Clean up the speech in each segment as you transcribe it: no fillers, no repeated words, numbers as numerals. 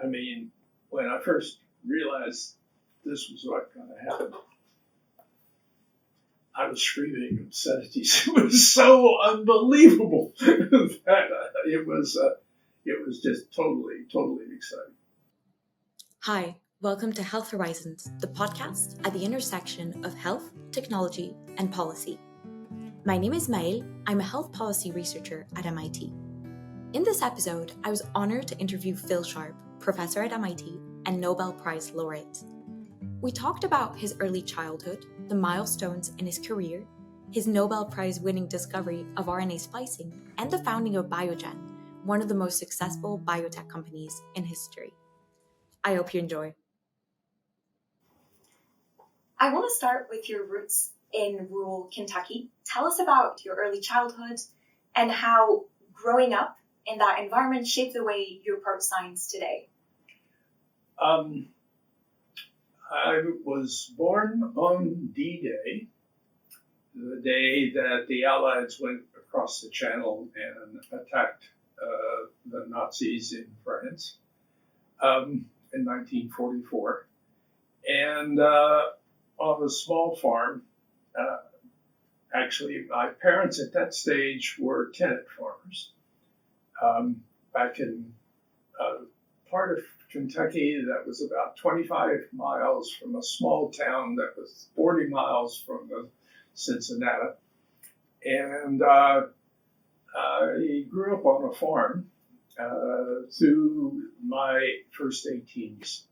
I mean, when I first realized this was what going to happen, I was screaming obscenities. It was so unbelievable that it was just totally, totally exciting. Hi, welcome to Health Horizons, the podcast at the intersection of health, technology, and policy. My name is Maëlle. I'm a health policy researcher at MIT. In this episode, I was honored to interview Phil Sharp, professor at MIT and Nobel Prize laureate. We talked about his early childhood, the milestones in his career, his Nobel Prize winning discovery of RNA splicing, and the founding of Biogen, one of the most successful biotech companies in history. I hope you enjoy. I want to start with your roots in rural Kentucky. Tell us about your early childhood and how growing up in that environment shaped the way you approach science today. I was born on D-Day, the day that the Allies went across the Channel and attacked the Nazis in France in 1944. And on a small farm, actually, my parents at that stage were tenant farmers. Back in part of Kentucky that was about 25 miles from a small town that was 40 miles from Cincinnati. And I grew up on a farm through my first 18 years.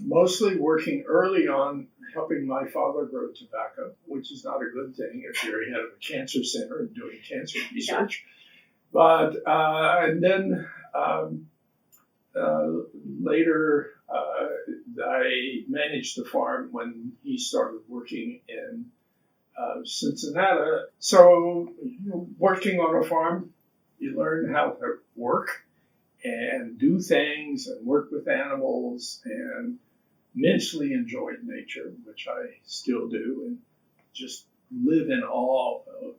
Mostly working early on, helping my father grow tobacco, which is not a good thing if you're head of a cancer center and doing cancer research. But and then later, I managed the farm when he started working in Cincinnati. So, working on a farm, you learn how to work and do things and work with animals and immensely enjoyed nature, which I still do, and just live in awe of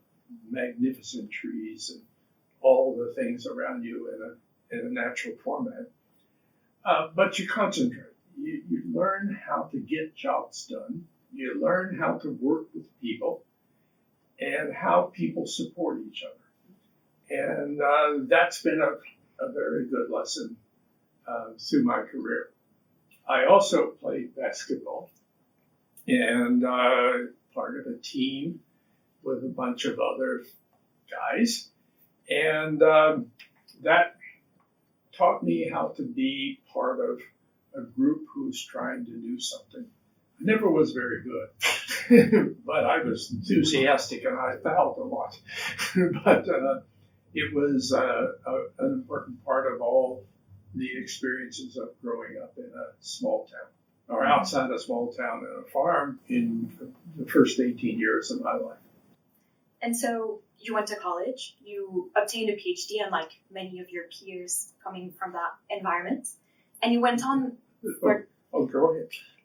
magnificent trees and all the things around you in a natural format. But you concentrate. You learn how to get jobs done. You learn how to work with people and how people support each other. And that's been a very good lesson through my career. I also played basketball and part of a team with a bunch of other guys. And that taught me how to be part of a group who's trying to do something. I never was very good, but I was enthusiastic and I fouled a lot. But it was an important part of all the experiences of growing up in a small town, or outside a small town and a farm in the first 18 years of my life. And so you went to college, you obtained a PhD, unlike many of your peers coming from that environment, and you went on... Go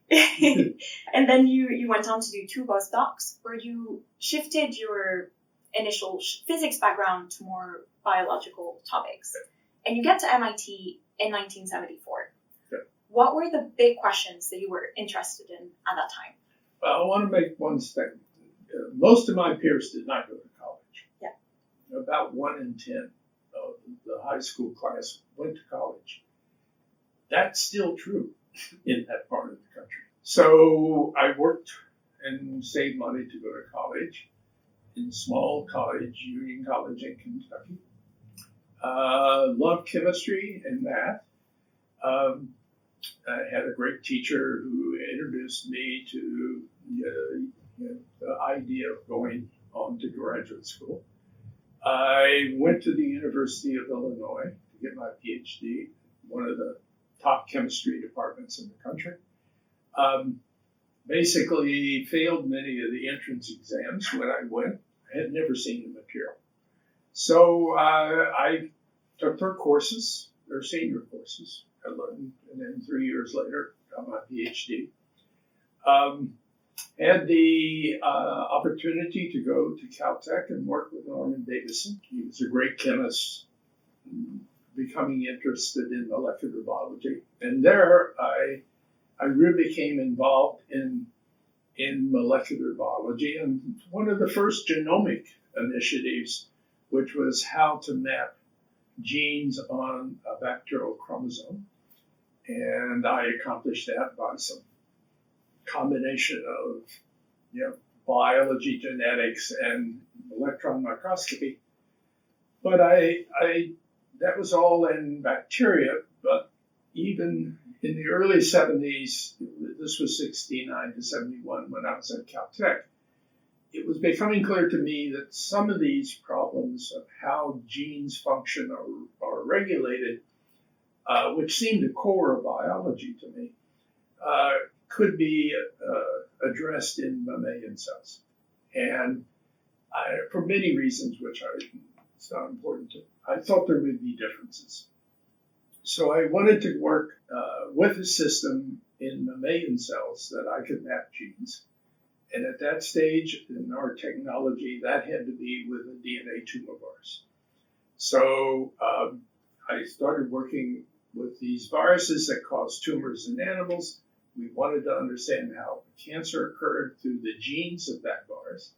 ahead. And then you went on to do 2 postdocs, where you shifted your initial physics background to more biological topics. And you get to MIT in 1974. Okay. What were the big questions that you were interested in at that time? Well, I want to make one statement. Most of my peers did not go to college. Yeah. About 1 in 10 of the high school class went to college. That's still true in that part of the country. So I worked and saved money to go to college in small college, Union College in Kentucky. Loved chemistry and math. I had a great teacher who introduced me to the idea of going on to graduate school. I went to the University of Illinois to get my PhD, one of the top chemistry departments in the country. Basically failed many of the entrance exams when I went. I had never seen the material. So I took their courses, their senior courses, and then 3 years later got my PhD. Had the opportunity to go to Caltech and work with Norman Davison. He was a great chemist, becoming interested in molecular biology. And there I really became involved in molecular biology, and one of the first genomic initiatives, which was how to map genes on a bacterial chromosome. And I accomplished that by some combination of biology, genetics, and electron microscopy. But that was all in bacteria, but even in the early 70s, this was 69 to 71 when I was at Caltech, it was becoming clear to me that some of these problems of how genes function or are regulated, which seemed the core of biology to me, could be addressed in mammalian cells. And for many reasons, which it's not important to, I thought there would be differences. So I wanted to work with a system in mammalian cells that I could map genes. And at that stage in our technology, that had to be with a DNA tumor virus. So I started working with these viruses that cause tumors in animals. We wanted to understand how cancer occurred through the genes of that virus.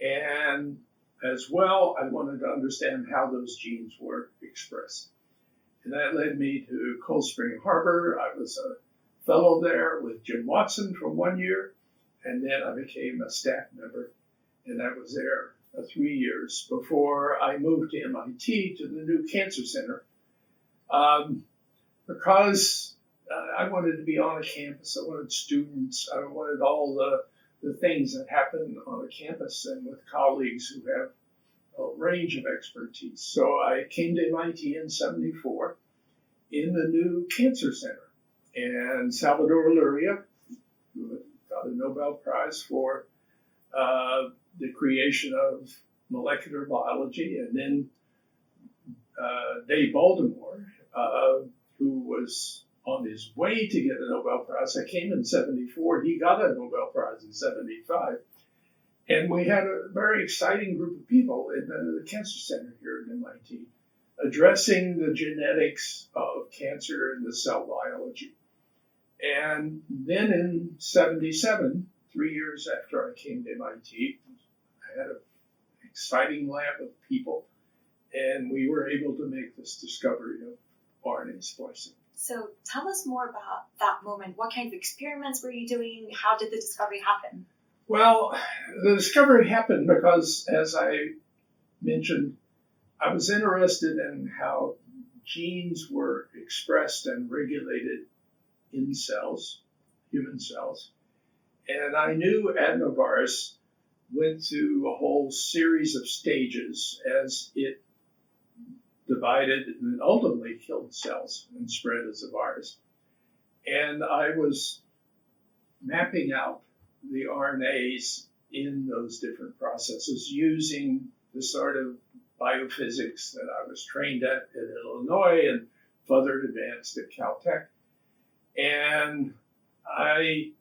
And as well, I wanted to understand how those genes were expressed. And that led me to Cold Spring Harbor. I was a fellow there with Jim Watson for 1 year, and then I became a staff member, and I was there 3 years before I moved to MIT to the new Cancer Center, because I wanted to be on a campus. I wanted students. I wanted all the things that happen on a campus and with colleagues who have a range of expertise. So I came to MIT in 74 in the new Cancer Center. And Salvador Luria, who got a Nobel Prize for the creation of molecular biology, and then Dave Baltimore, who was on his way to get a Nobel Prize. I came in 74. He got a Nobel Prize in 75. And we had a very exciting group of people in the Cancer Center here at MIT addressing the genetics of cancer and the cell biology. And then in 77, 3 years after I came to MIT, I had an exciting lab of people, and we were able to make this discovery of RNA splicing. So tell us more about that moment. What kind of experiments were you doing? How did the discovery happen? Well, the discovery happened because, as I mentioned, I was interested in how genes were expressed and regulated in cells, human cells. And I knew adenovirus went through a whole series of stages as it divided and ultimately killed cells and spread as a virus. And I was mapping out the RNAs in those different processes using the sort of biophysics that I was trained at Illinois and further advanced at Caltech. And I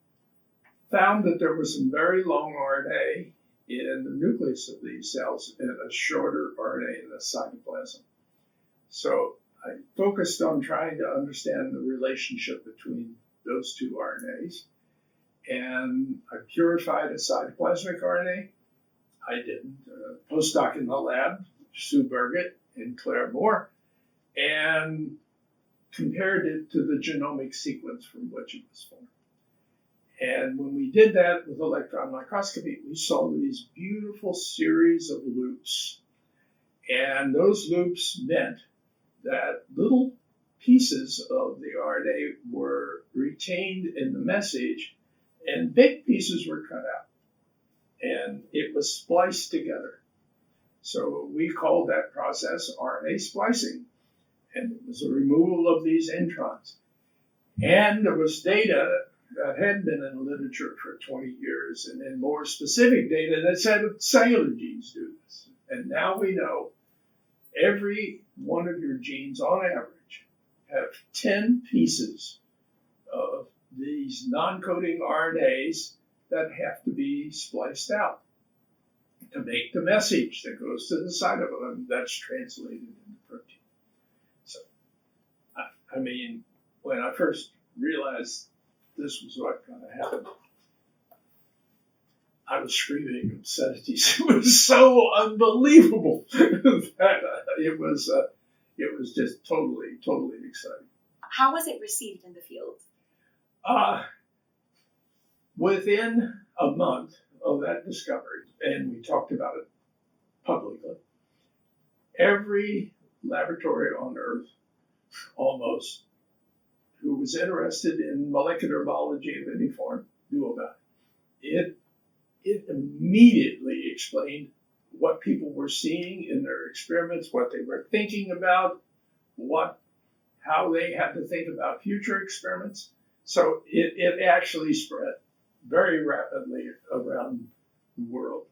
found that there was some very long RNA in the nucleus of these cells and a shorter RNA in the cytoplasm. So I focused on trying to understand the relationship between those two RNAs. And I purified a cytoplasmic RNA. I did a postdoc in the lab, Sue Burgett and Claire Moore, and compared it to the genomic sequence from which it was formed. And when we did that with electron microscopy, we saw these beautiful series of loops. And those loops meant that little pieces of the RNA were retained in the message, and big pieces were cut out, and it was spliced together. So we called that process RNA splicing, and it was a removal of these introns. And there was data that had been in the literature for 20 years, and then more specific data that said cellular genes do this. And now we know every one of your genes, on average, have 10 pieces of these non-coding RNAs that have to be spliced out to make the message that goes to the cytoplasm that's translated into protein. I mean, when I first realized this was what going to happen, I was screaming obscenities. It was so unbelievable that it was just totally, totally exciting. How was it received in the field? Within a month of that discovery, and we talked about it publicly, every laboratory on Earth, almost, who was interested in molecular biology of any form, knew about it. It immediately explained what people were seeing in their experiments, what they were thinking about, how they had to think about future experiments. So it actually spread very rapidly around the world.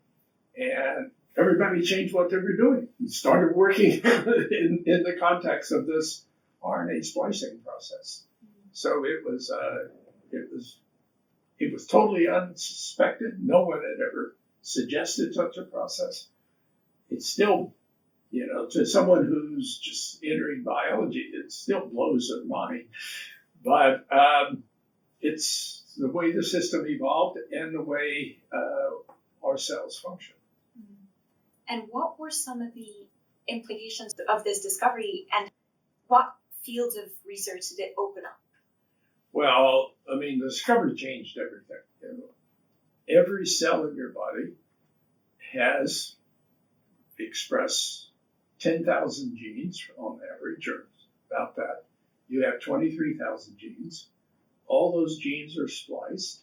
And everybody changed what they were doing and started working in the context of this RNA splicing process. So it was totally unsuspected. No one had ever suggested such a process. It's still, to someone who's just entering biology, it still blows their mind. But it's the way the system evolved and the way our cells function. And what were some of the implications of this discovery, and what fields of research did it open up? Well, I mean, the discovery changed everything. Every cell in your body has expressed 10,000 genes on average, or about that. You have 23,000 genes. All those genes are spliced.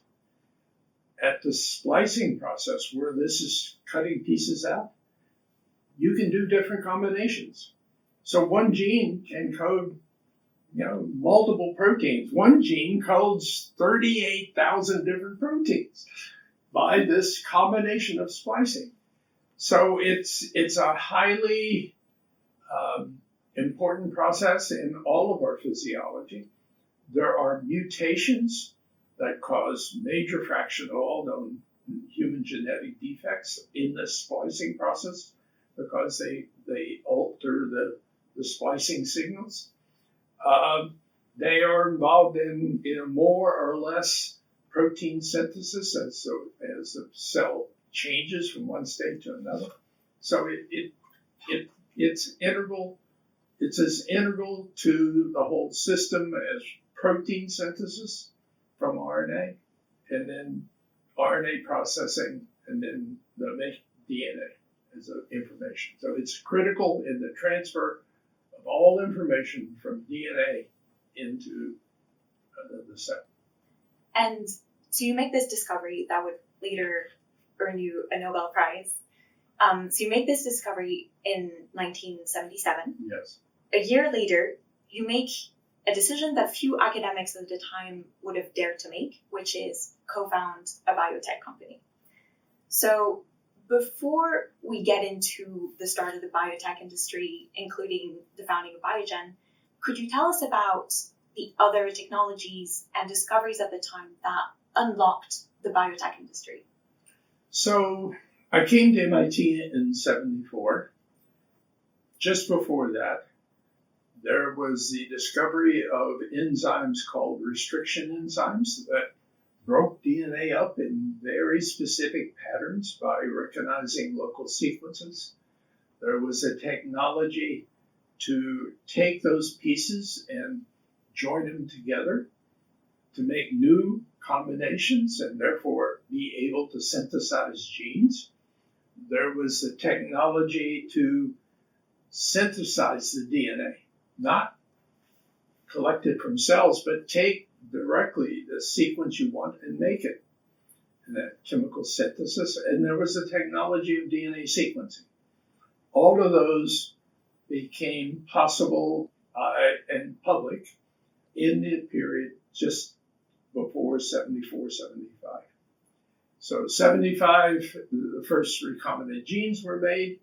At the splicing process, where this is cutting pieces out, you can do different combinations. So one gene can code multiple proteins. One gene codes 38,000 different proteins by this combination of splicing. So it's a highly important process in all of our physiology. There are mutations that cause major fraction of all known human genetic defects in the splicing process because they alter the splicing signals. They are involved in more or less protein synthesis as the cell changes from one state to another. So it's integral. It's as integral to the whole system as protein synthesis from RNA, and then RNA processing, and then the make DNA as information. So it's critical in the transfer of all information from DNA into the cell. And so you make this discovery that would later earn you a Nobel Prize. So you make this discovery in 1977. Yes. A year later, you make a decision that few academics of the time would have dared to make, which is co-found a biotech company. So before we get into the start of the biotech industry, including the founding of Biogen, could you tell us about the other technologies and discoveries at the time that unlocked the biotech industry? So I came to MIT in '74. Just before that, there was the discovery of enzymes called restriction enzymes that broke DNA up in very specific patterns by recognizing local sequences. There was a technology to take those pieces and join them together to make new combinations and therefore be able to synthesize genes. There was the technology to synthesize the DNA, not collect it from cells, but take directly the sequence you want and make it. And that chemical synthesis. And there was the technology of DNA sequencing. All of those became possible and public in the period just before 74, 75. So 75, the first recombinant genes were made,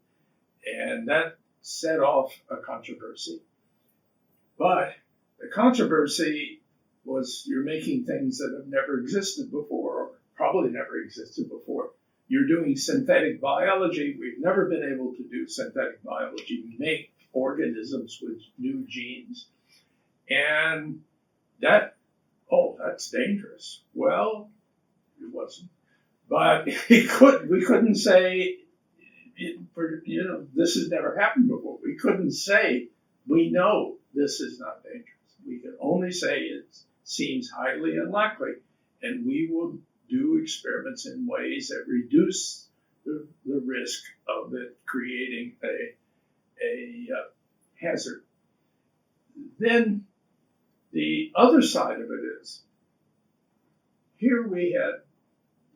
and that set off a controversy. But the controversy was you're making things that have never existed before, or probably never existed before. You're doing synthetic biology. We've never been able to do synthetic biology. We make organisms with new genes. And that's dangerous. Well, it wasn't. But we couldn't say, this has never happened before. We couldn't say, we know this is not dangerous. We can only say it seems highly unlikely, and we will do experiments in ways that reduce the risk of it creating a hazard. Then the other side of it is, here we had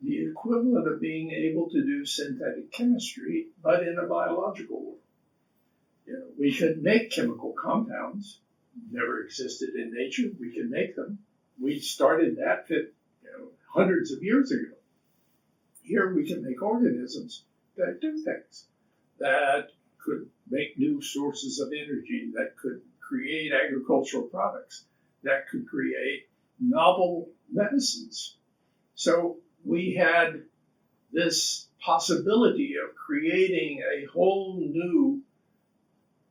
the equivalent of being able to do synthetic chemistry, but in a biological world. We could make chemical compounds, never existed in nature. We can make them. We started that hundreds of years ago. Here we can make organisms that do things, that could make new sources of energy, that could create agricultural products, that could create novel medicines. So we had this possibility of creating a whole new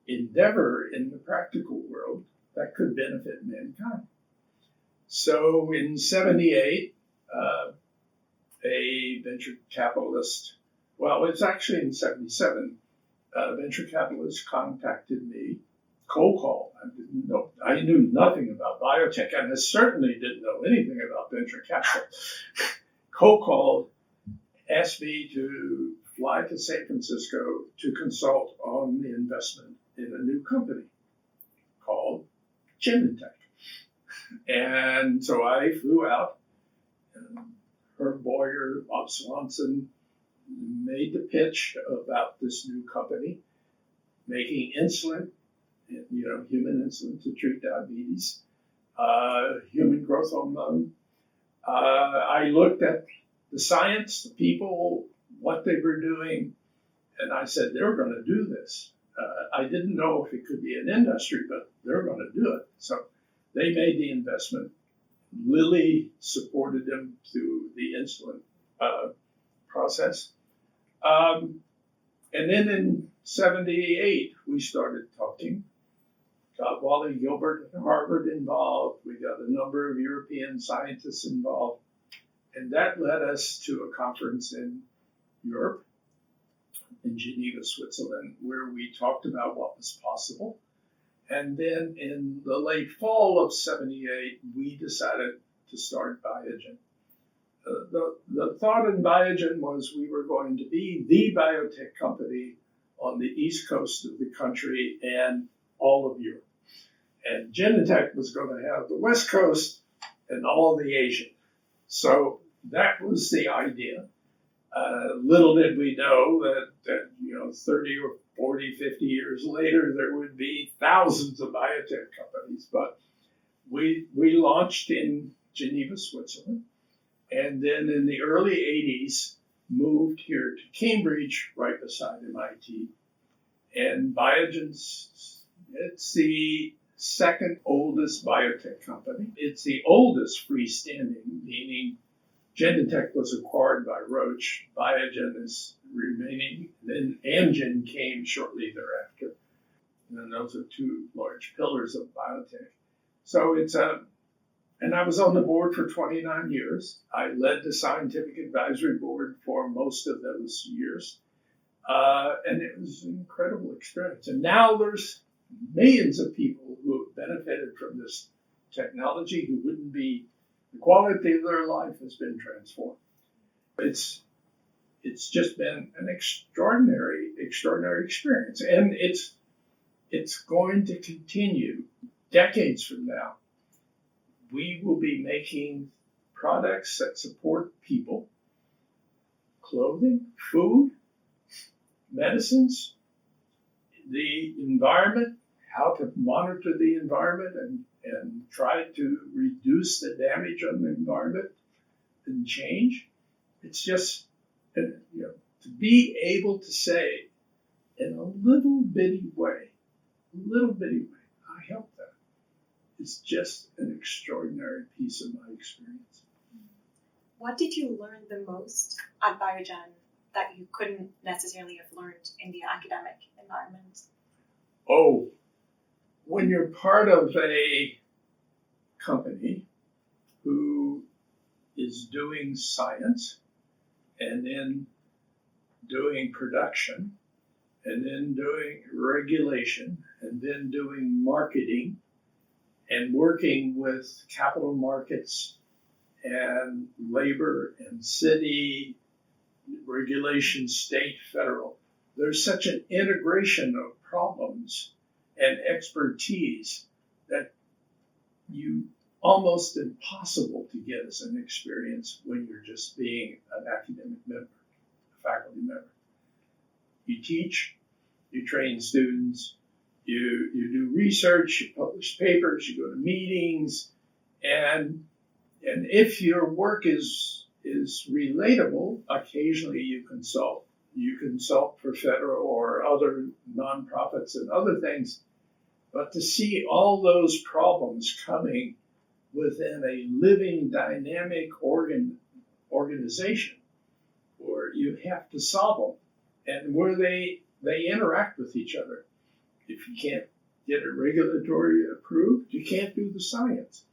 endeavor in the practical world that could benefit mankind. So in 78, a venture capitalist, well, it's actually in 77, a venture capitalist contacted me, cold call. I knew nothing about biotech, and I certainly didn't know anything about venture capital. Cold called, asked me to fly to San Francisco to consult on the investment in a new company called Genentech. And so I flew out. Herb Boyer, Bob Swanson made the pitch about this new company, making insulin, human insulin to treat diabetes, human growth hormone. I looked at the science, the people, what they were doing, and I said, they're going to do this. I didn't know if it could be an industry, but they're going to do it. So they made the investment. Lilly supported them through the insulin process. And then in 78, we started talking. Got Wally Gilbert at Harvard involved. We got a number of European scientists involved. And that led us to a conference in Europe, in Geneva, Switzerland, where we talked about what was possible. And then in the late fall of 78, we decided to start Biogen. The thought in Biogen was we were going to be the biotech company on the east coast of the country and all of Europe. And Genentech was going to have the west coast and all the Asia. So that was the idea. Little did we know that 30 or 40, 50 years later, there would be thousands of biotech companies. But we launched in Geneva, Switzerland, and then in the early 80s, moved here to Cambridge, right beside MIT. And it's the second oldest biotech company. It's the oldest freestanding, meaning Genentech was acquired by Roche. Biogen is remaining. Then Amgen came shortly thereafter. And those are two large pillars of biotech. So and I was on the board for 29 years. I led the scientific advisory board for most of those years. And it was an incredible experience. And now there's millions of people who have benefited from this technology who wouldn't be. The quality of their life has been transformed. It's just been an extraordinary experience, and it's going to continue decades from now. We will be making products that support people, clothing, food, medicines, the environment, how to monitor the environment and try to reduce the damage on the environment and change. It's just, to be able to say in a little bitty way, I helped that. It's just an extraordinary piece of my experience. What did you learn the most at Biogen that you couldn't necessarily have learned in the academic environment? Oh, when you're part of a company who is doing science and then doing production and then doing regulation and then doing marketing and working with capital markets and labor and city regulation, state, federal. There's such an integration of problems and expertise that you almost impossible to get as an experience when you're just being an academic member, a faculty member. You teach, you train students, you do research, you publish papers, you go to meetings, and if your work is relatable, occasionally you consult. You consult for federal or other nonprofits and other things, but to see all those problems coming within a living, dynamic organization where you have to solve them and where they interact with each other. If you can't get it regulatory approved, you can't do the science.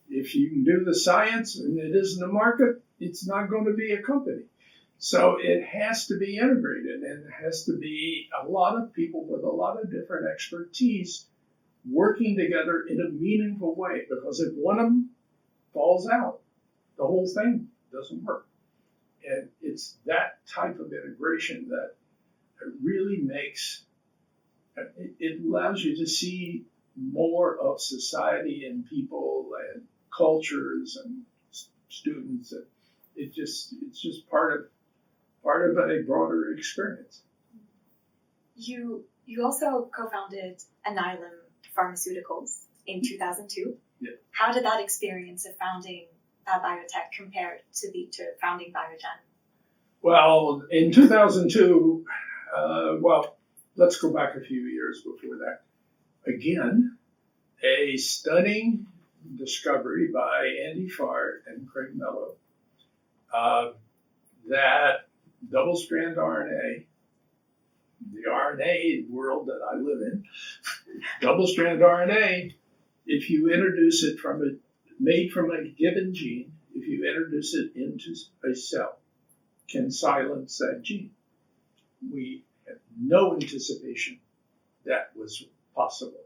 If you can do the science and it isn't a market, it's not going to be a company. So it has to be integrated, and it has to be a lot of people with a lot of different expertise working together in a meaningful way, because if one of them falls out, the whole thing doesn't work. And it's that type of integration that really makes, it allows you to see more of society and people and cultures and students. And it's just part of a broader experience. You also co-founded Alnylam Pharmaceuticals in 2002. Yeah. How did that experience of founding that biotech compare to founding Biogen? Well, in 2002, let's go back a few years before that. Again, a stunning discovery by Andy Farr and Craig Mello that double-strand RNA, the RNA world that I live in, double-strand RNA, if you introduce it made from a given gene, if you introduce it into a cell, can silence that gene. We had no anticipation that was possible,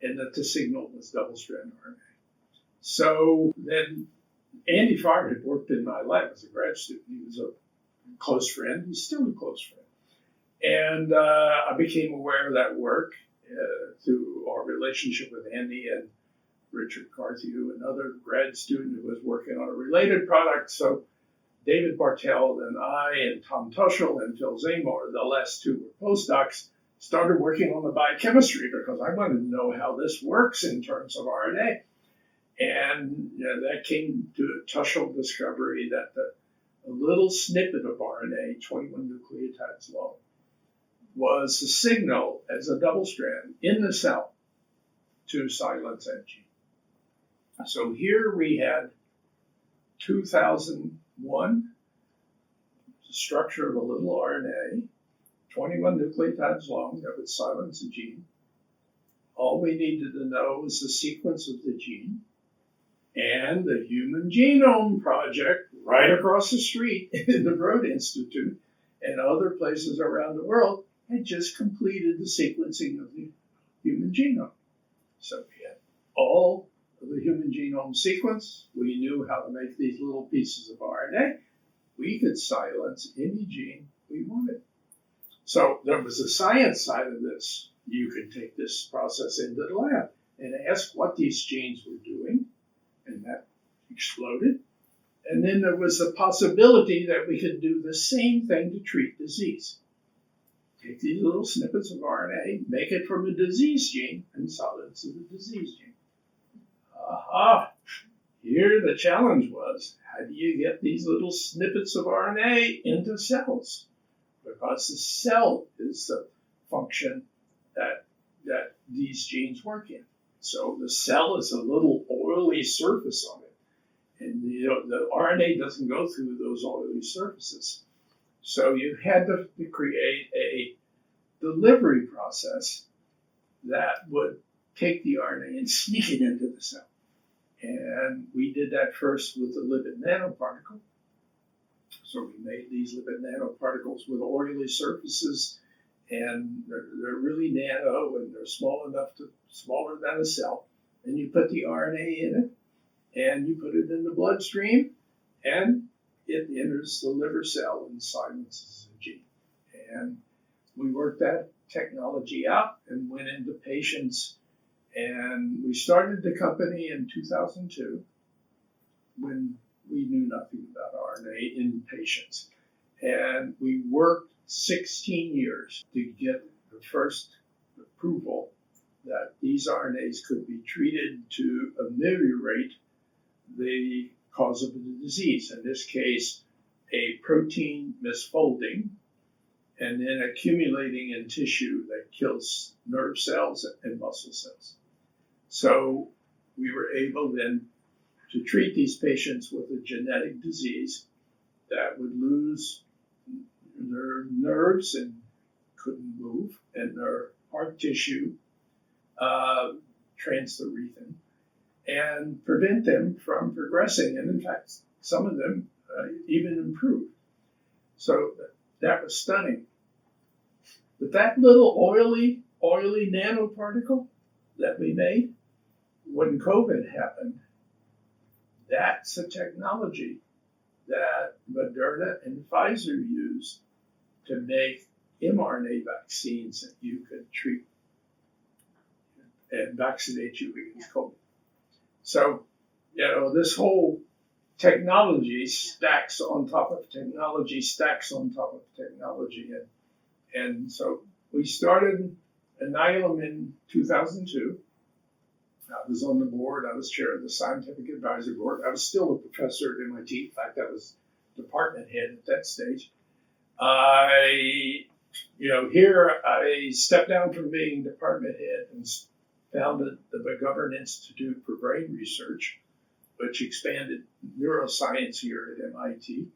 and that the signal was double-strand RNA. So then Andy Farr had worked in my lab as a grad student. He was a close friend. He's still a close friend. And I became aware of that work through our relationship with Andy and Richard Carthew, another grad student who was working on a related product. So David Bartel and I and Tom Tuschl and Phil Zamor, the last two were postdocs, started working on the biochemistry because I wanted to know how this works in terms of RNA. And that came to a Tuschl discovery that a little snippet of RNA, 21 nucleotides long, was a signal as a double strand in the cell to silence that gene. So here we had 2001, the structure of a little RNA, 21 nucleotides long that would silence a gene. All we needed to know was the sequence of the gene. And the Human Genome Project right across the street in the Broad Institute and other places around the world had just completed the sequencing of the human genome. So we had all of the human genome sequence. We knew how to make these little pieces of RNA. We could silence any gene we wanted. So there was a science side of this. You could take this process into the lab and ask what these genes were doing, and that exploded. And then there was the possibility that we could do the same thing to treat disease. Take these little snippets of RNA, make it from a disease gene, and silence the disease gene. Aha! Here the challenge was, how do you get these little snippets of RNA into cells? Because the cell is the function that these genes work in. So the cell is a little oily surface on it. And the RNA doesn't go through those oily surfaces. So you had to create a delivery process that would take the RNA and sneak it into the cell. And we did that first with the lipid nanoparticle. So we made these lipid nanoparticles with oily surfaces, and they're really nano, and they're smaller than a cell. And you put the RNA in it, and you put it in the bloodstream, and it enters the liver cell and silences the gene. And we worked that technology out and went into patients. And we started the company in 2002 when we knew nothing about RNA in patients. And we worked 16 years to get the first approval that these RNAs could be treated to ameliorate the cause of the disease. In this case, a protein misfolding and then accumulating in tissue that kills nerve cells and muscle cells. So we were able then to treat these patients with a genetic disease that would lose their nerves and couldn't move, and their heart tissue transthyretin, and prevent them from progressing. And in fact, some of them even improved. So that was stunning. But that little oily nanoparticle that we made, when COVID happened, that's a technology that Moderna and Pfizer used to make mRNA vaccines that you could treat and vaccinate you against COVID. So, this whole technology stacks on top of technology, And so we started Alnylam in 2002. I was on the board. I was chair of the scientific advisory board. I was still a professor at MIT. In fact, I was department head at that stage. Here I stepped down from being department head and founded the Biogen Institute for Brain Research, which expanded neuroscience here at MIT.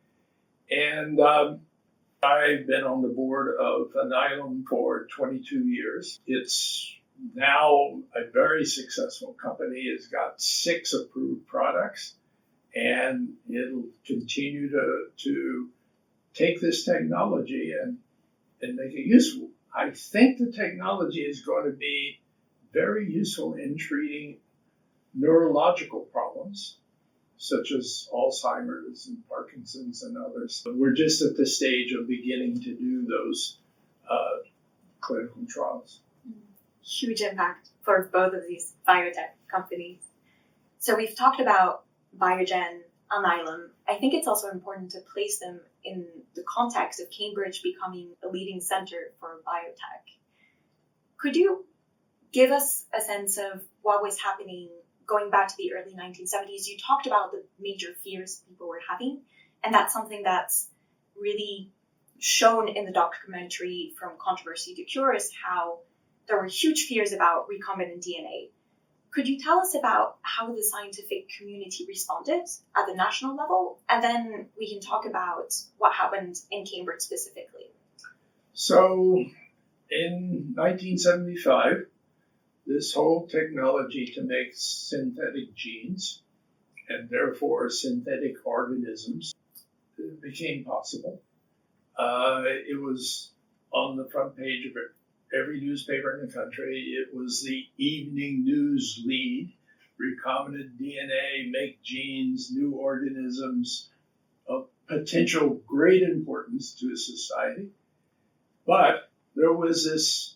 And I've been on the board of Alnylam for 22 years. It's now a very successful company. It's got 6 approved products, and it'll continue to take this technology and make it useful. I think the technology is going to be very useful in treating neurological problems, such as Alzheimer's and Parkinson's and others. But we're just at the stage of beginning to do those clinical trials. Huge impact for both of these biotech companies. So we've talked about Biogen, Alnylam. I think it's also important to place them in the context of Cambridge becoming a leading center for biotech. Could you give us a sense of what was happening going back to the early 1970s? You talked about the major fears people were having, and that's something that's really shown in the documentary From Controversy to Cure, is how there were huge fears about recombinant DNA. Could you tell us about how the scientific community responded at the national level? And then we can talk about what happened in Cambridge specifically. So in 1975, this whole technology to make synthetic genes and therefore synthetic organisms became possible. It was on the front page of every newspaper in the country. It was the evening news lead: recombinant DNA, make genes, new organisms of potential great importance to society. But there was this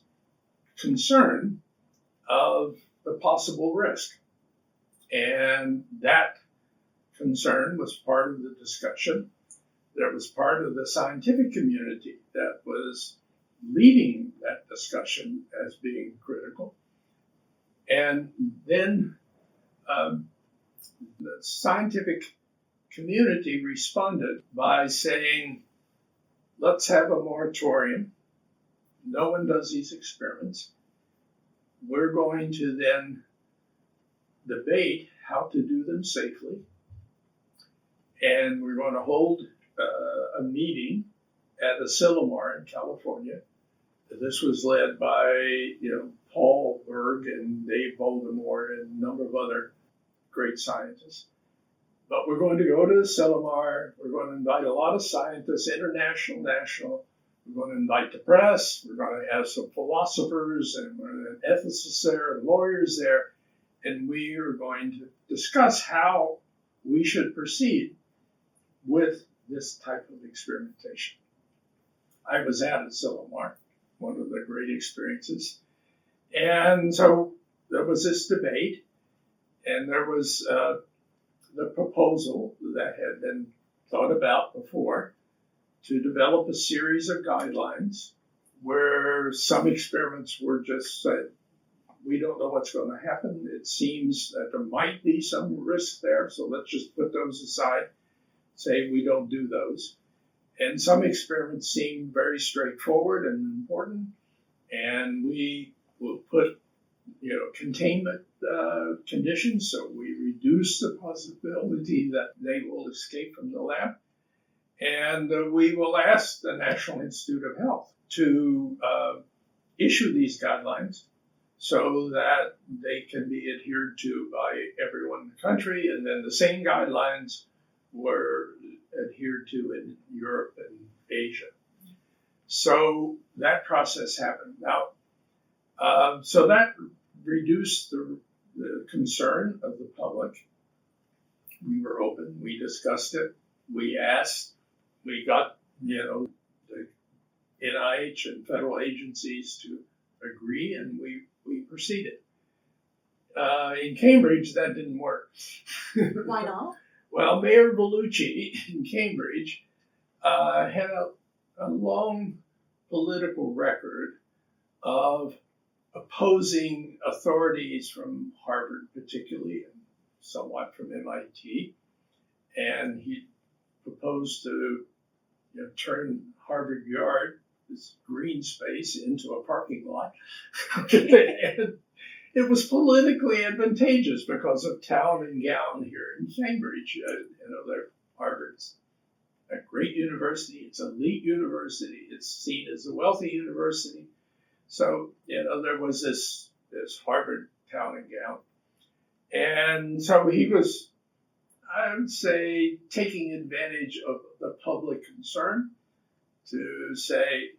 concern of the possible risk. And that concern was part of the discussion. There was part of the scientific community that was leading that discussion as being critical. And then the scientific community responded by saying, let's have a moratorium. No one does these experiments. We're going to then debate how to do them safely. And we're going to hold a meeting at Asilomar in California. This was led by, Paul Berg and Dave Voldemort and a number of other great scientists. But we're going to go to Silomar. We're going to invite a lot of scientists, international, national. We're going to invite the press. We're going to have some philosophers and we're going to have ethicists there and lawyers there. And we are going to discuss how we should proceed with this type of experimentation. I was at Silomar, one of the great experiences. And so there was this debate, and there was the proposal that had been thought about before to develop a series of guidelines where some experiments were just said, we don't know what's going to happen. It seems that there might be some risk there, so let's just put those aside, say we don't do those. And some experiments seem very straightforward and important, and we will put containment conditions, so we reduce the possibility that they will escape from the lab. And we will ask the National Institute of Health to issue these guidelines so that they can be adhered to by everyone in the country. And then the same guidelines were adhered to in Europe and Asia. So that process happened. Now, so that reduced the concern of the public. We were open. We discussed it. We asked. We got, the NIH and federal agencies to agree, and we proceeded. In Cambridge, that didn't work. Why not? Well, Mayor Bellucci in Cambridge had a long political record of opposing authorities from Harvard, particularly, and somewhat from MIT. And he proposed to turn Harvard Yard, this green space, into a parking lot. And it was politically advantageous because of town and gown here in Cambridge. Harvard's a great university. It's an elite university. It's seen as a wealthy university. So, there was this Harvard town and gown. And so he was, I would say, taking advantage of the public concern to say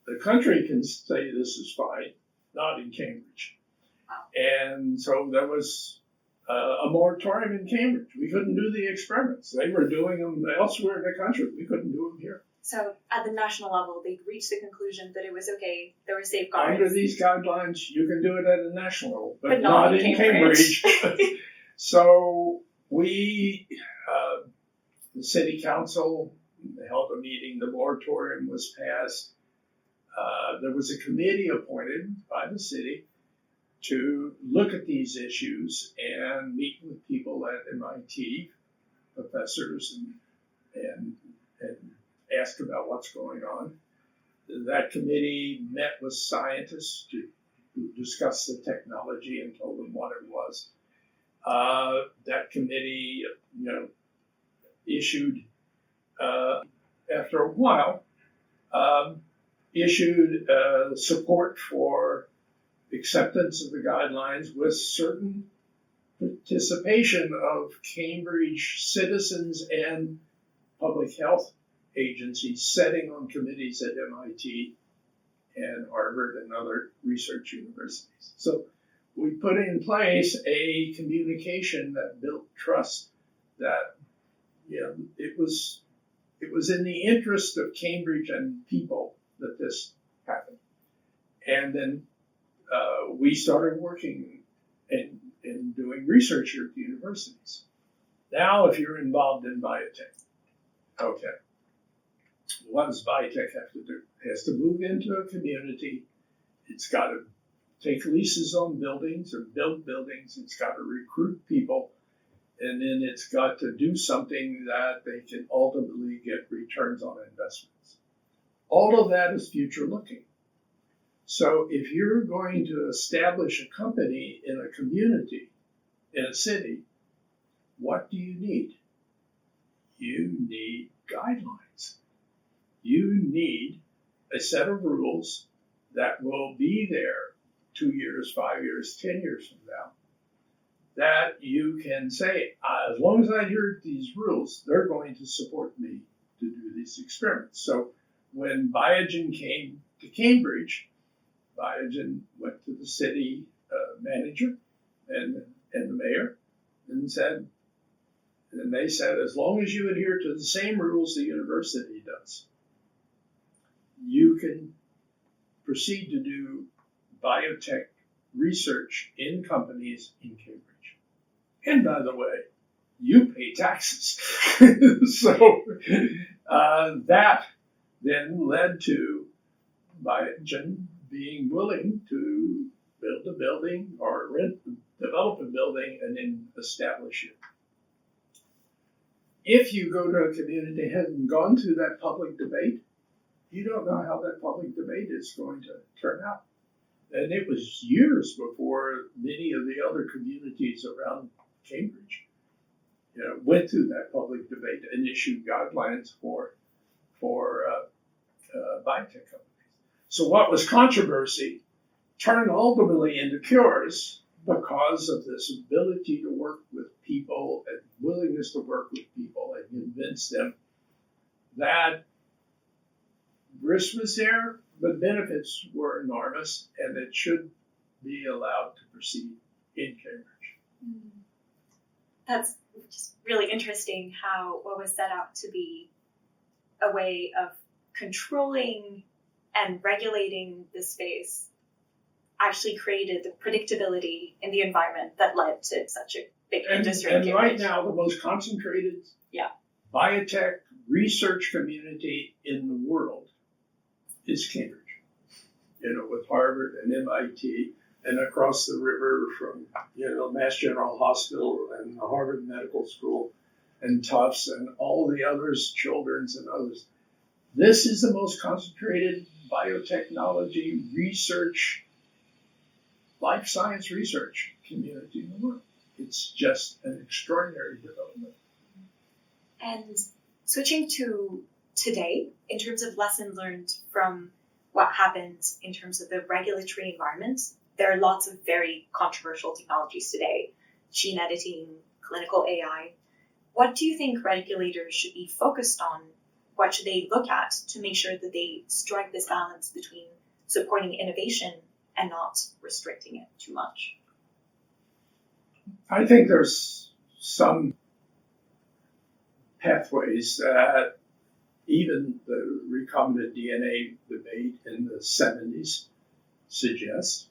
the country can say this is fine, not in Cambridge. And so there was a moratorium in Cambridge. We couldn't do the experiments. They were doing them elsewhere in the country. We couldn't do them here. So at the national level, they reached the conclusion that it was okay. There were safeguards. Under these guidelines, you can do it at a national level, but not in Cambridge. So we, the city council, held a meeting. The moratorium was passed. There was a committee appointed by the city to look at these issues and meet with people at MIT, professors, and ask about what's going on. That committee met with scientists to discuss the technology and told them what it was. That committee, issued, after a while, issued support for acceptance of the guidelines with certain participation of Cambridge citizens and public health agencies setting on committees at MIT and Harvard and other research universities. So we put in place a communication that built trust that it was in the interest of Cambridge and people that this happened. And then we started working and doing research here at the universities. Now, if you're involved in biotech, okay, what does biotech have to do? It has to move into a community. It's got to take leases on buildings or build buildings. It's got to recruit people. And then it's got to do something that they can ultimately get returns on investments. All of that is future looking. So if you're going to establish a company in a community, in a city, what do you need? You need guidelines. You need a set of rules that will be there 2 years, 5 years, 10 years from now that you can say, as long as I adhere to these rules, they're going to support me to do these experiments. So when Biogen came to Cambridge, Biogen went to the city manager and the mayor and they said, as long as you adhere to the same rules the university does, you can proceed to do biotech research in companies in Cambridge. And by the way, you pay taxes. So that then led to Biogen being willing to build a building or develop a building and then establish it. If you go to a community that hasn't gone through that public debate, you don't know how that public debate is going to turn out. And it was years before many of the other communities around Cambridge went through that public debate and issued guidelines for biotech companies. So what was controversy turned ultimately into cures because of this ability to work with people and willingness to work with people and convince them that risk was there, but benefits were enormous, and it should be allowed to proceed in Cambridge. That's just really interesting how what was set out to be a way of controlling and regulating the space actually created the predictability in the environment that led to such a big industry. And right now, the most concentrated biotech research community in the world is Cambridge. With Harvard and MIT, and across the river from Mass General Hospital and the Harvard Medical School and Tufts and all the others, Children's and others. This is the most concentrated biotechnology research, life science research community in the world. It's just an extraordinary development. And switching to today, in terms of lessons learned from what happens in terms of the regulatory environment, there are lots of very controversial technologies today, gene editing, clinical AI. What do you think regulators should be focused on? What should they look at to make sure that they strike this balance between supporting innovation and not restricting it too much? I think there's some pathways that even the recombinant DNA debate in the 70s suggests.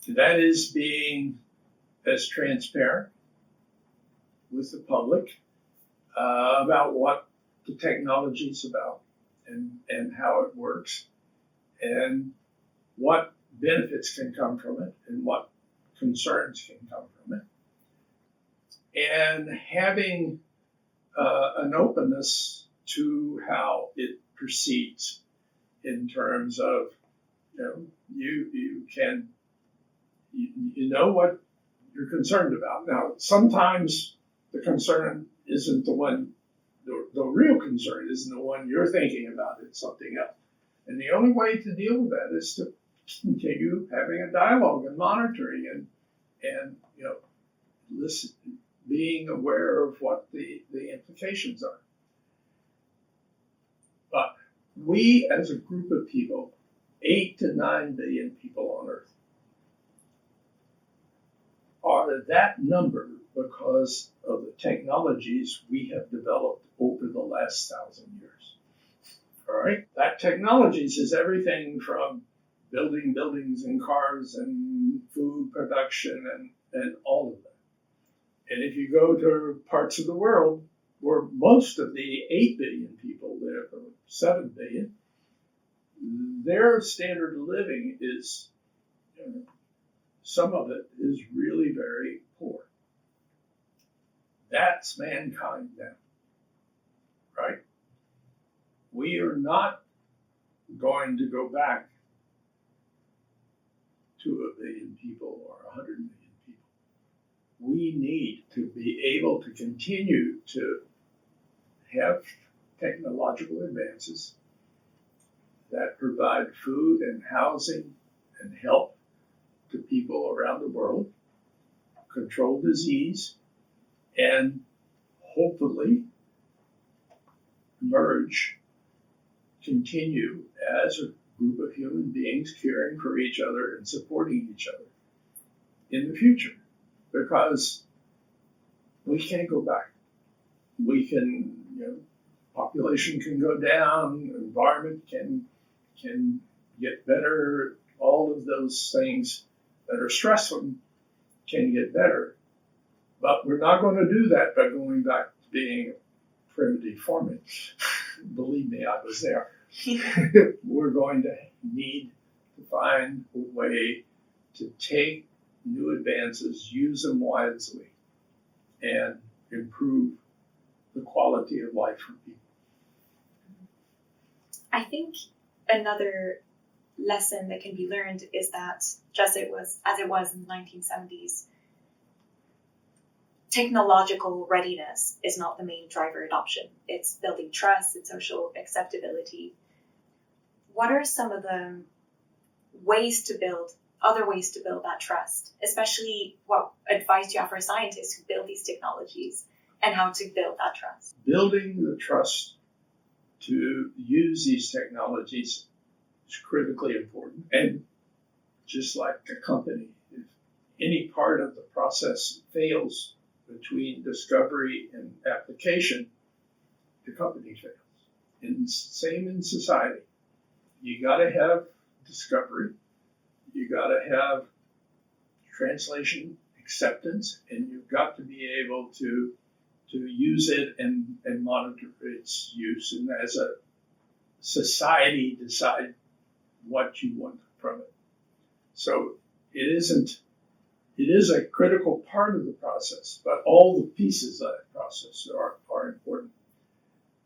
That is being as transparent with the public about what the technology is about and how it works and what benefits can come from it and what concerns can come from it. And having an openness to how it proceeds in terms of, you know what you're concerned about. Now, sometimes the concern isn't the one, the real concern isn't the one you're thinking about, it's something else. And the only way to deal with that is to continue having a dialogue and monitoring and listen, being aware of what the implications are. But we as a group of people, 8 to 9 billion people on Earth, are that number because of the technologies we have developed over the last 1,000 years. All right? That technologies is everything from building buildings and cars and food production and all of that. And if you go to parts of the world where most of the 8 billion people live, or 7 billion, their standard of living is, some of it is really very poor. That's mankind now, right? We are not going to go back to 1 billion people or 100 million people. We need to be able to continue to have technological advances that provide food and housing and help to people around the world, control disease and hopefully continue as a group of human beings caring for each other and supporting each other in the future. Because we can't go back. We can, population can go down, environment can get better, all of those things that are stressful can get better. But we're not going to do that by going back to being primitive farming. Believe me, I was there. We're going to need to find a way to take new advances, use them wisely, and improve the quality of life for people. I think another lesson that can be learned is that just as it was in the 1970s, technological readiness is not the main driver adoption. It's building trust, it's social acceptability. What are some of the other ways to build that trust, especially what advice do you have for scientists who build these technologies and how to build that trust? Building the trust to use these technologies is critically important. And just like a company, if any part of the process fails between discovery and application, the company fails. And same in society. You got to have discovery, you got to have translation acceptance, and you've got to be able to use it and monitor its use, and as a society decide what you want from it. So it is a critical part of the process, but all the pieces of that process are important.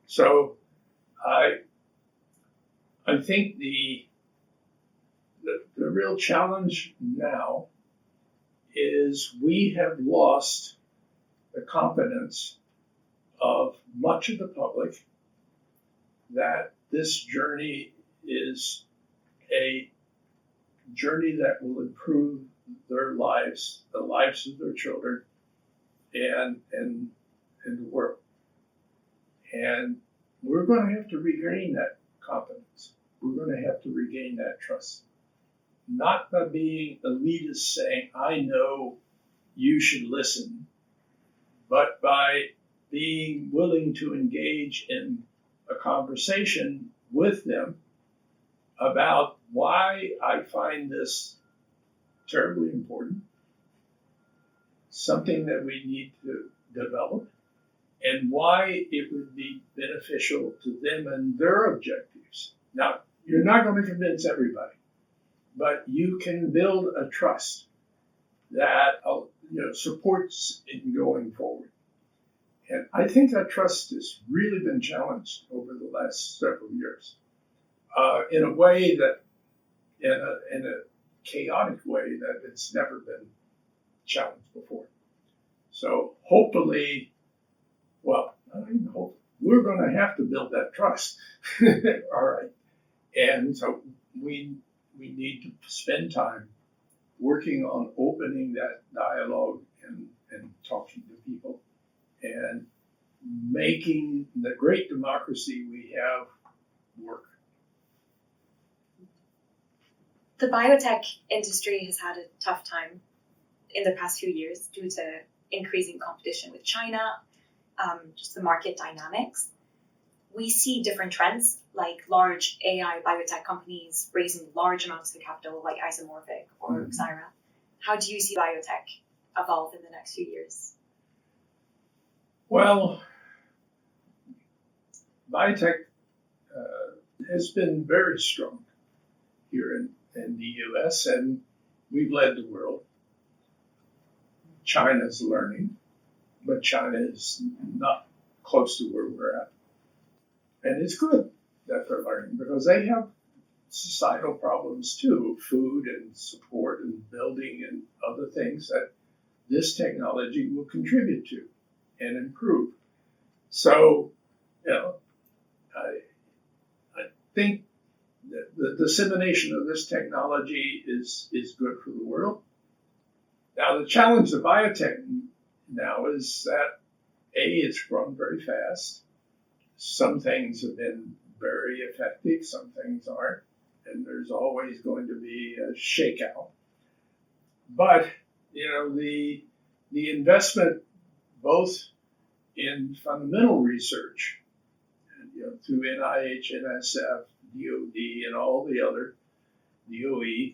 So I think the real challenge now is we have lost the confidence of much of the public that this journey is a journey that will improve their lives, the lives of their children, and the world. And we're going to have to regain that confidence. We're going to have to regain that trust. Not by being elitist saying, I know you should listen, but by being willing to engage in a conversation with them about why I find this terribly important, something that we need to develop, and why it would be beneficial to them and their objectives. Now, you're not going to convince everybody, but you can build a trust that supports it going forward. And I think that trust has really been challenged over the last several years in a way that, in a chaotic way that it's never been challenged before. So hopefully, we're going to have to build that trust. All right. And so we need to spend time working on opening that dialogue and talking to people and making the great democracy we have work. The biotech industry has had a tough time in the past few years due to increasing competition with China, just the market dynamics. We see different trends, like large AI biotech companies raising large amounts of capital, like Isomorphic or Xyra. How do you see biotech evolve in the next few years? Well, biotech has been very strong here in the U.S., and we've led the world. China's learning, but China is not close to where we're at. And it's good that they're learning because they have societal problems too, food and support and building and other things that this technology will contribute to and improve. So, I think that the dissemination of this technology is good for the world. Now, the challenge of biotech now is that it's grown very fast. Some things have been very effective, some things aren't, and there's always going to be a shakeout. But the investment both in fundamental research, through NIH, NSF, DoD, and all the other DOE,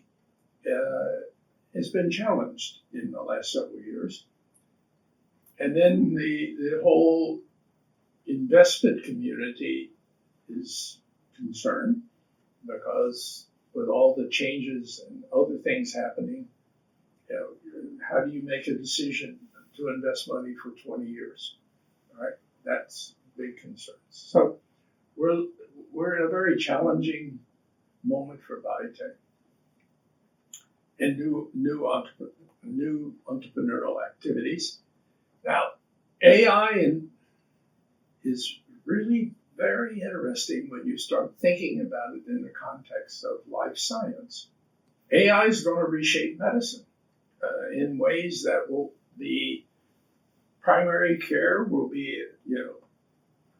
has been challenged in the last several years. And then the whole investment community is concerned because with all the changes and other things happening, how do you make a decision to invest money for 20 years? All right, that's a big concern. So we're in a very challenging moment for biotech and new entrepreneurial activities. Now, AI is really very interesting when you start thinking about it in the context of life science. AI is going to reshape medicine in ways that will be primary care will be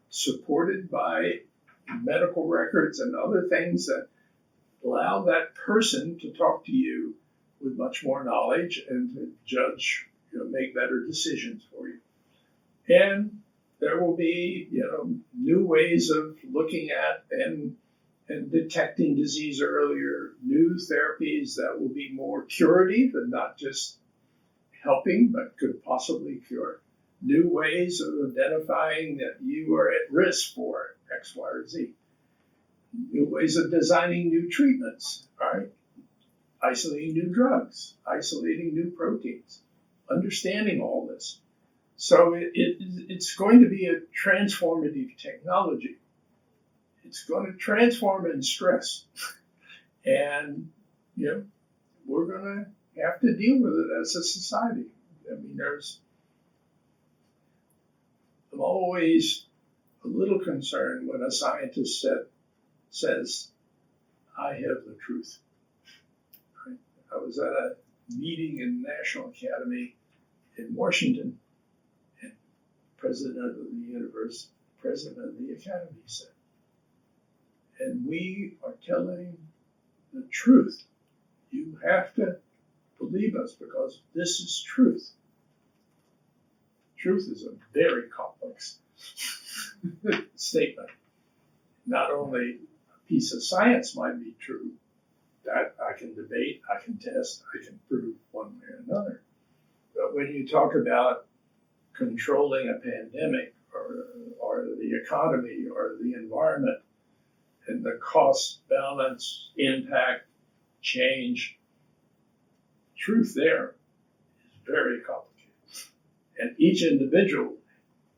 supported by medical records and other things that allow that person to talk to you with much more knowledge and to judge, make better decisions for you. And there will be, new ways of looking at and detecting disease earlier, new therapies that will be more curative and not just helping, but could possibly cure. New ways of identifying that you are at risk for X, Y, or Z. New ways of designing new treatments, right? Isolating new drugs, isolating new proteins, understanding all this. So it's going to be a transformative technology. It's going to transform in stress. And, we're going to have to deal with it as a society. I mean, I'm always a little concerned when a scientist says, I have the truth. Right? I was at a meeting in the National Academy in Washington, and president of the Academy said, and we are telling the truth. You have to believe us because this is truth. Truth is a very complex statement. Not only a piece of science might be true, that I can debate, I can test, I can prove one way or another. But when you talk about controlling a pandemic or the economy or the environment and the cost, balance, impact, change, truth there is very complicated. And each individual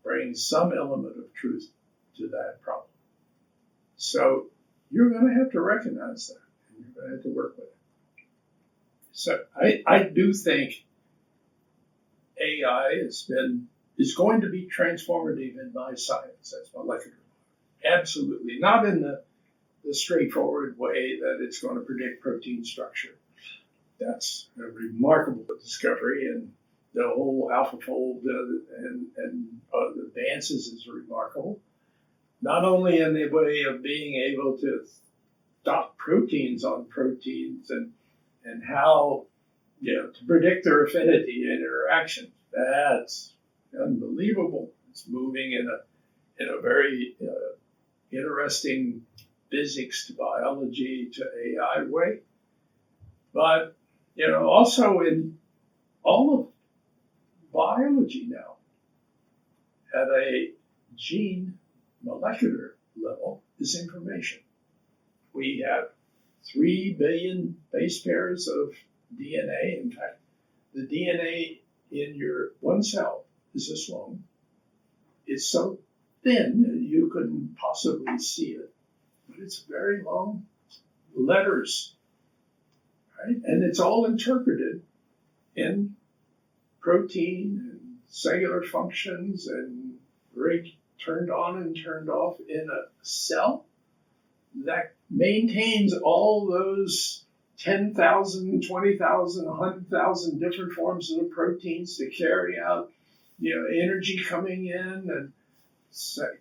brings some element of truth to that problem. So you're going to have to recognize that, and you're going to have to work with it. So I do think AI is going to be transformative in my science as molecular. Absolutely. Not in the straightforward way that it's going to predict protein structure. That's a remarkable discovery, and the whole AlphaFold and advances is remarkable. Not only in the way of being able to dock proteins on proteins and how to predict their affinity and interaction. That's unbelievable. It's moving in a very interesting physics to biology to AI way. But also in all of biology now, at a gene molecular level, is information. We have 3 billion base pairs of DNA. In fact, the DNA in your one cell is this long. It's so thin that you couldn't possibly see it, but it's very long letters, right? And it's all interpreted in protein and cellular functions and turned on and turned off in a cell that maintains all those 10,000, 20,000, 100,000 different forms of the proteins to carry out, energy coming in and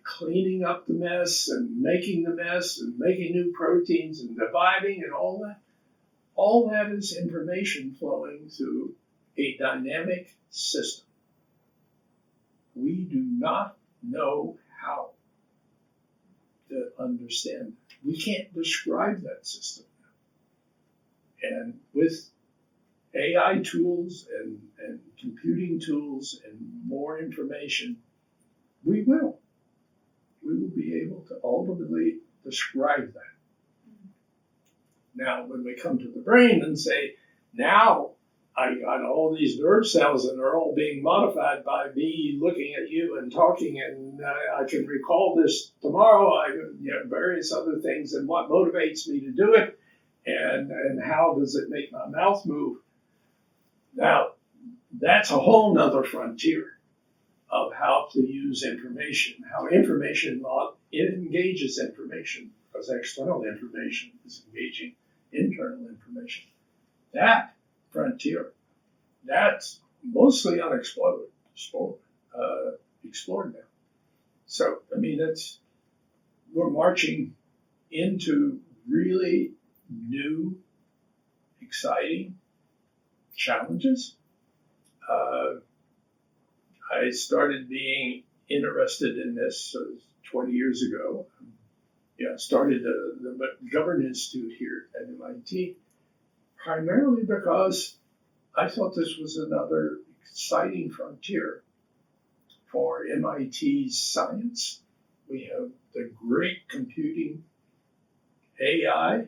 cleaning up the mess and making new proteins and dividing and all that. All that is information flowing through a dynamic system. We do not know how to understand that. We can't describe that system. And with AI tools and computing tools and more information, we will be able to ultimately describe that. Now, when we come to the brain and say, now I got all these nerve cells and they're all being modified by me looking at you and talking, and I can recall this tomorrow, various other things, and what motivates me to do it, and how does it make my mouth move. Now, that's a whole nother frontier of how to use information, how information engages information, because external information is engaging internal information. That frontier, that's mostly unexplored, explored now. So, we're marching into really new, exciting challenges. I started being interested in this 20 years ago. Started the Governance Institute here at MIT, primarily because I thought this was another exciting frontier for MIT's science. We have the great computing AI.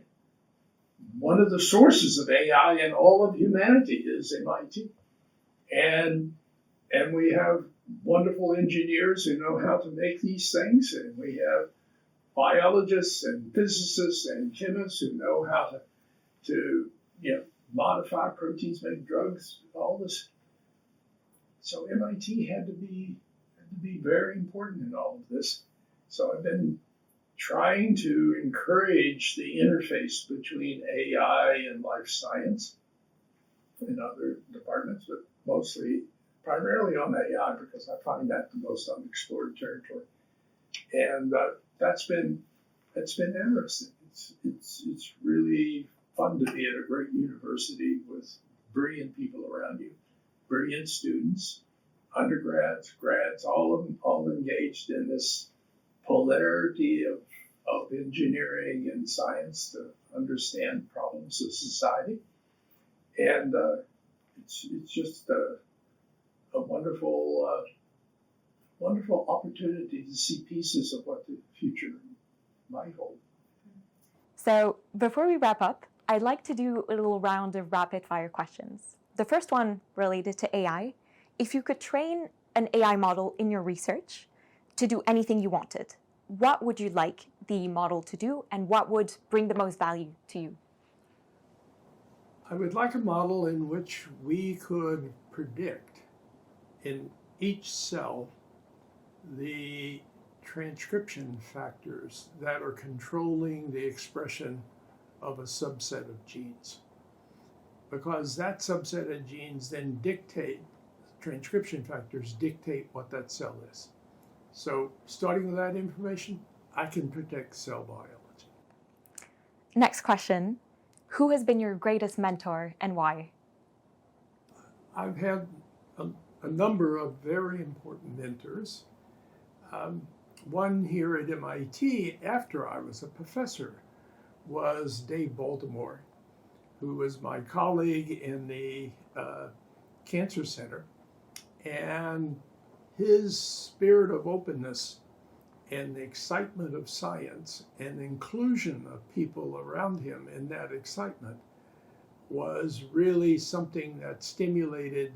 One of the sources of AI in all of humanity is MIT. And we have wonderful engineers who know how to make these things, and we have biologists and physicists and chemists who know how to modify proteins, make drugs, all this. So MIT had to be very important in all of this. So I've been trying to encourage the interface between AI and life science in other departments, but primarily on AI, because I find that the most unexplored territory. And that's been interesting. It's really fun to be at a great university with brilliant people around you, brilliant students, undergrads, grads, all engaged in this polarity of engineering and science to understand problems of society. And it's just a wonderful opportunity to see pieces of what the future might hold. So before we wrap up, I'd like to do a little round of rapid fire questions. The first one related to AI. If you could train an AI model in your research to do anything you wanted, what would you like the model to do, and what would bring the most value to you? I would like a model in which we could predict in each cell the transcription factors that are controlling the expression of a subset of genes. Because that subset of genes then transcription factors dictate what that cell is. So starting with that information, I can predict cell biology. Next question. Who has been your greatest mentor and why? I've had a number of very important mentors. One here at MIT, after I was a professor, was Dave Baltimore, who was my colleague in the Cancer Center. And his spirit of openness and the excitement of science and inclusion of people around him in that excitement was really something that stimulated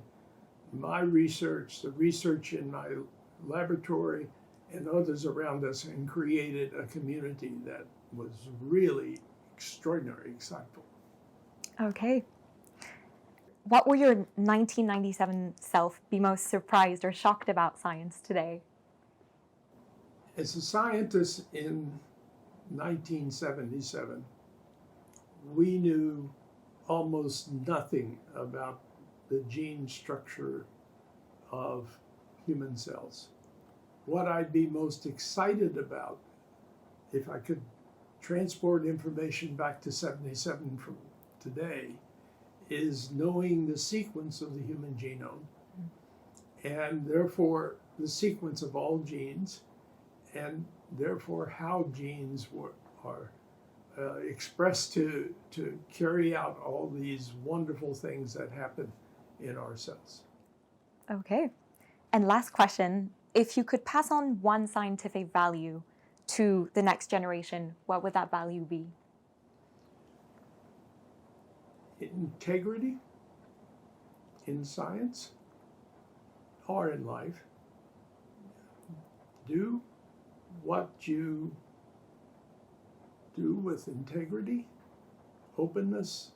my research, the research in my laboratory, and others around us, and created a community that was really extraordinarily exciting. Okay. What will your 1997 self be most surprised or shocked about science today? As a scientist in 1977, we knew almost nothing about the gene structure of human cells. What I'd be most excited about, if I could transport information back to 77 from today, is knowing the sequence of the human genome, and therefore the sequence of all genes, and therefore how genes are expressed to carry out all these wonderful things that happen in our cells. Okay. And last question, if you could pass on one scientific value to the next generation, what would that value be? Integrity in science or in life. Do what you do with integrity, openness,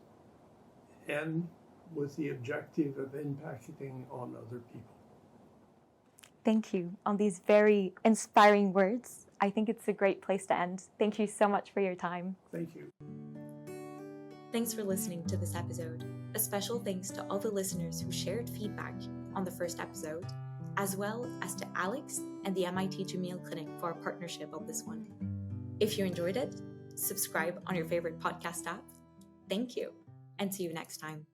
and with the objective of impacting on other people. Thank you. On these very inspiring words, I think it's a great place to end. Thank you so much for your time. Thank you. Thanks for listening to this episode. A special thanks to all the listeners who shared feedback on the first episode, as well as to Alex and the MIT Jameel Clinic for our partnership on this one. If you enjoyed it, subscribe on your favorite podcast app. Thank you, and see you next time.